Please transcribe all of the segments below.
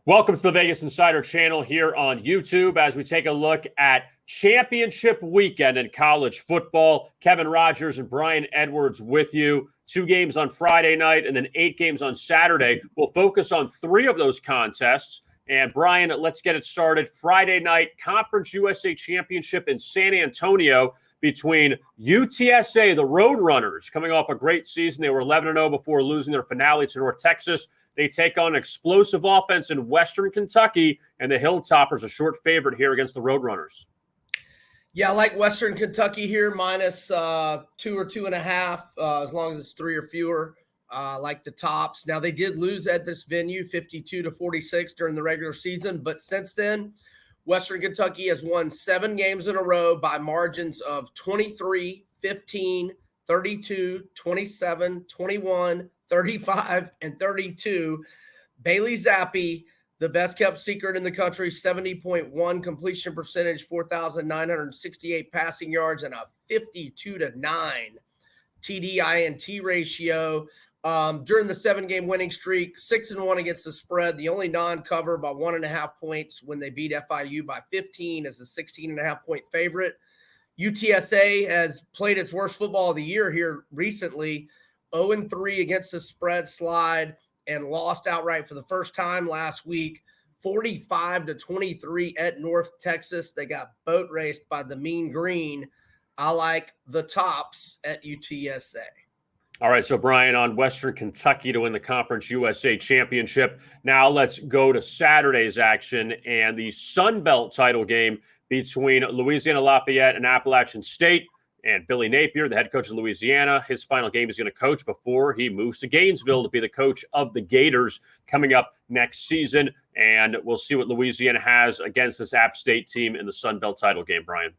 Welcome to the Vegas Insider channel here on YouTube as we take a look at championship weekend in college football. Kevin Rogers and Brian Edwards with you. 2 games on Friday night and then 8 games on Saturday. We'll focus on 3 of those contests. And Brian, let's get it started. Friday night, Conference USA Championship in San Antonio between UTSA, the Roadrunners, coming off a great season. They were 11-0 before losing their finale to North Texas. They take on explosive offense in Western Kentucky, and the Hilltoppers a short favorite here against the Roadrunners. Yeah, I like Western Kentucky here, minus 2 or 2.5, as long as it's 3 or fewer. Like the Tops. Now, they did lose at this venue 52-46 during the regular season, but since then, Western Kentucky has won 7 games in a row by margins of 23, 15, 32, 27, 21, 35, and 32. Bailey Zappe, the best kept secret in the country, 70.1 completion percentage, 4,968 passing yards, and a 52-9 TD-INT ratio. During the 7-game winning streak, 6-1 against the spread. The only non-cover by 1.5 points when they beat FIU by 15 as a 16.5-point favorite. UTSA has played its worst football of the year here recently, 0-3 against the spread slide, and lost outright for the first time last week, 45-23 at North Texas. They got boat raced by the Mean Green. I like the Tops at UTSA. All right, so Brian, on Western Kentucky to win the Conference USA Championship. Now let's go to Saturday's action and the Sun Belt title game between Louisiana-Lafayette and Appalachian State. And Billy Napier, the head coach of Louisiana, his final game he's going to coach before he moves to Gainesville to be the coach of the Gators coming up next season. And we'll see what Louisiana has against this App State team in the Sun Belt title game, Brian.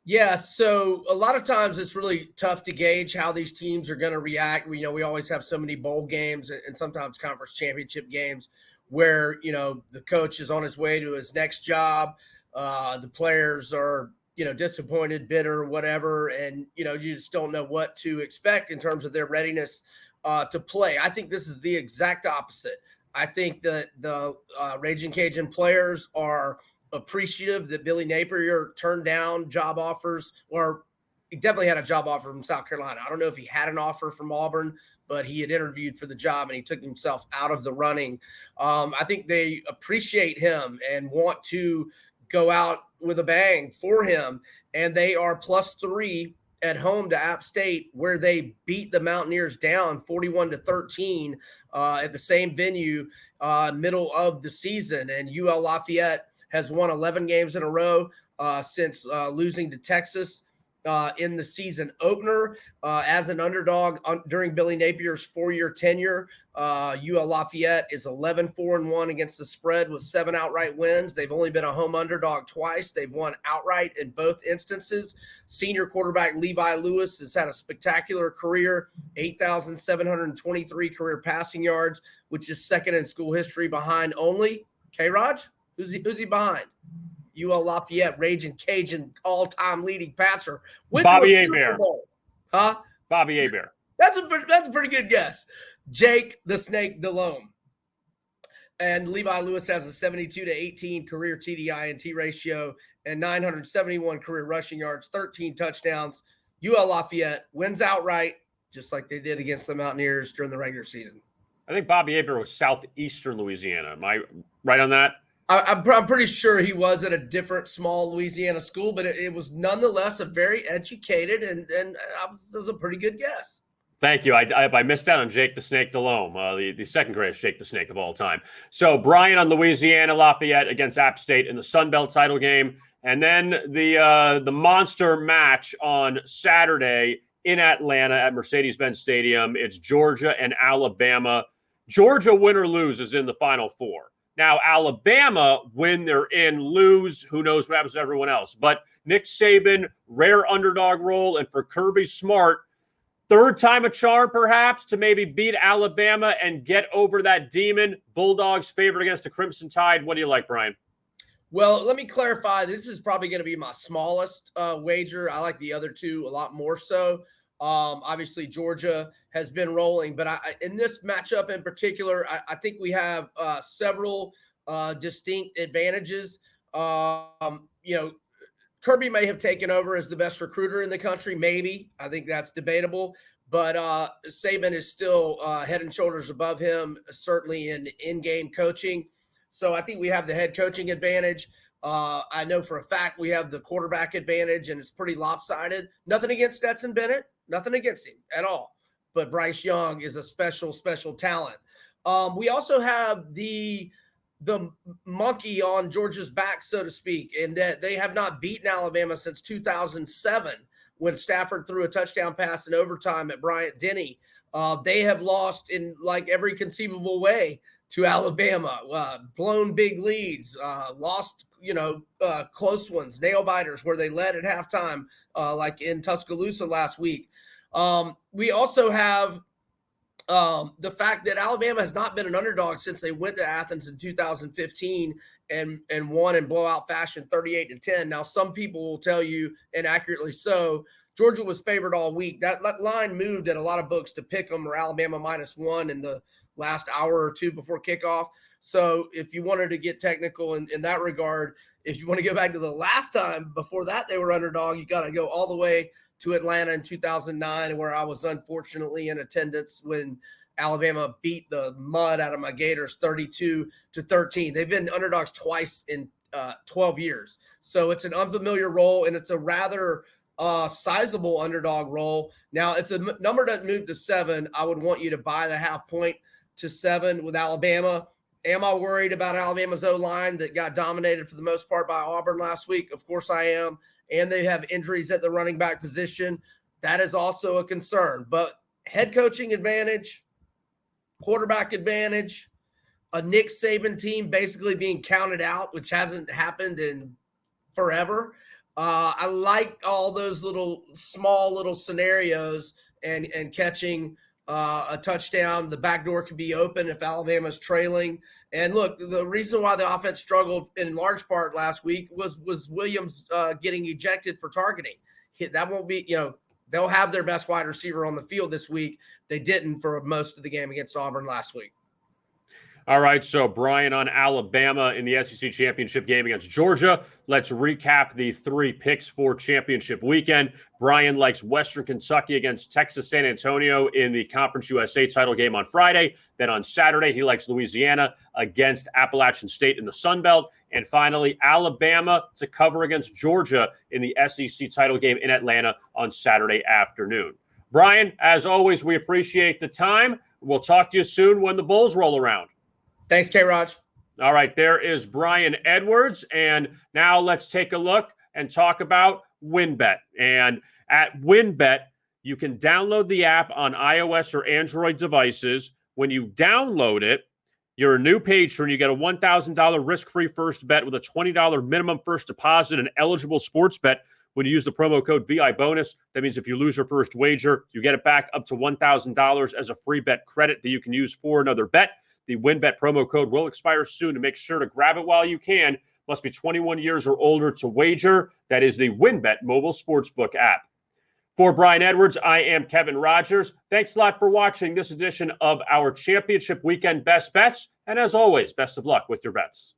Yeah, so a lot of times it's really tough to gauge how these teams are going to react. We always have so many bowl games and sometimes conference championship games where, the coach is on his way to his next job. The players are, disappointed, bitter, whatever. And, you just don't know what to expect in terms of their readiness to play. I think this is the exact opposite. I think that the Raging Cajun players are appreciative that Billy Napier turned down job offers, or he definitely had a job offer from South Carolina. I don't know if he had an offer from Auburn, but he had interviewed for the job and he took himself out of the running. I think they appreciate him and want to go out with a bang for him. And they are +3 at home to App State, where they beat the Mountaineers down 41-13 at the same venue middle of the season. And UL-Lafayette has won 11 games in a row since losing to Texas in the season opener. As an underdog during Billy Napier's 4-year tenure, UL-Lafayette is 11-4-1 against the spread with 7 outright wins. They've only been a home underdog twice. They've won outright in both instances. Senior quarterback Levi Lewis has had a spectacular career, 8,723 career passing yards, which is second in school history behind only K-Raj. Who's he behind? UL-Lafayette, Raging Cajun, all-time leading passer. Bobby Hebert. Huh? Bobby Hebert. That's a pretty good guess. Jake the Snake Delhomme. And Levi Lewis has a 72-18 career TD-INT ratio and 971 career rushing yards, 13 touchdowns. UL-Lafayette wins outright, just like they did against the Mountaineers during the regular season. I think Bobby Hebert was Southeastern Louisiana. Am I right on that? I'm pretty sure he was at a different small Louisiana school, but it was nonetheless a very educated and it was a pretty good guess. Thank you. I missed out on Jake the Snake Delhomme, the second greatest Jake the Snake of all time. So Brian on Louisiana Lafayette against App State in the Sun Belt title game, and then the monster match on Saturday in Atlanta at Mercedes-Benz Stadium. It's Georgia and Alabama. Georgia, win or lose, is in the Final Four. Now, Alabama, win, they're in. Lose, who knows what happens to everyone else. But Nick Saban, rare underdog role. And for Kirby Smart, third time a charm, perhaps, to maybe beat Alabama and get over that demon. Bulldogs favored against the Crimson Tide. What do you like, Brian? Well, let me clarify. This is probably going to be my smallest wager. I like the other two a lot more so. Obviously, Georgia has been rolling, but in this matchup in particular, I think we have several distinct advantages. Kirby may have taken over as the best recruiter in the country. Maybe. I think that's debatable. But Saban is still head and shoulders above him, certainly in in-game coaching. So I think we have the head coaching advantage. I know for a fact we have the quarterback advantage, and it's pretty lopsided. Nothing against Stetson Bennett. Nothing against him at all. But Bryce Young is a special, special talent. We also have the monkey on Georgia's back, so to speak, and that they have not beaten Alabama since 2007 when Stafford threw a touchdown pass in overtime at Bryant-Denny. They have lost in like every conceivable way to Alabama, blown big leads, lost, close ones, nail biters where they led at halftime, like in Tuscaloosa last week. We also have the fact that Alabama has not been an underdog since they went to Athens in 2015 and won in blowout fashion 38-10. Now, some people will tell you, and accurately so, Georgia was favored all week. That line moved at a lot of books to pick them or Alabama -1 in the last hour or two before kickoff. So if you wanted to get technical in that regard, if you want to go back to the last time before that they were underdog, you got to go all the way to Atlanta in 2009, where I was unfortunately in attendance when Alabama beat the mud out of my Gators 32-13. They've been underdogs twice in 12 years. So it's an unfamiliar role, and it's a rather sizable underdog role. Now, if the number doesn't move to 7, I would want you to buy the 0.5 point to 7 with Alabama. Am I worried about Alabama's O-line that got dominated for the most part by Auburn last week? Of course I am. And they have injuries at the running back position. That is also a concern. But head coaching advantage, quarterback advantage, a Nick Saban team basically being counted out, which hasn't happened in forever. I like all those small little scenarios and catching a touchdown. The back door could be open if Alabama's trailing. And look, the reason why the offense struggled in large part last week was Williams getting ejected for targeting. That won't be, they'll have their best wide receiver on the field this week. They didn't for most of the game against Auburn last week. All right, so Brian on Alabama in the SEC championship game against Georgia. Let's recap the 3 picks for championship weekend. Brian likes Western Kentucky against Texas San Antonio in the Conference USA title game on Friday. Then on Saturday, he likes Louisiana against Appalachian State in the Sun Belt. And finally, Alabama to cover against Georgia in the SEC title game in Atlanta on Saturday afternoon. Brian, as always, we appreciate the time. We'll talk to you soon when the Bulls roll around. Thanks, K-Raj. All right, there is Brian Edwards. And now let's take a look and talk about WynnBET. And at WynnBET, you can download the app on iOS or Android devices. When you download it, you're a new patron. You get a $1,000 risk-free first bet with a $20 minimum first deposit and eligible sports bet when you use the promo code VIBonus. That means if you lose your first wager, you get it back up to $1,000 as a free bet credit that you can use for another bet. The WynnBET promo code will expire soon. To make sure to grab it while you can, must be 21 years or older to wager. That is the WynnBET mobile sportsbook app. For Brian Edwards, I am Kevin Rogers. Thanks a lot for watching this edition of our Championship Weekend Best Bets. And as always, best of luck with your bets.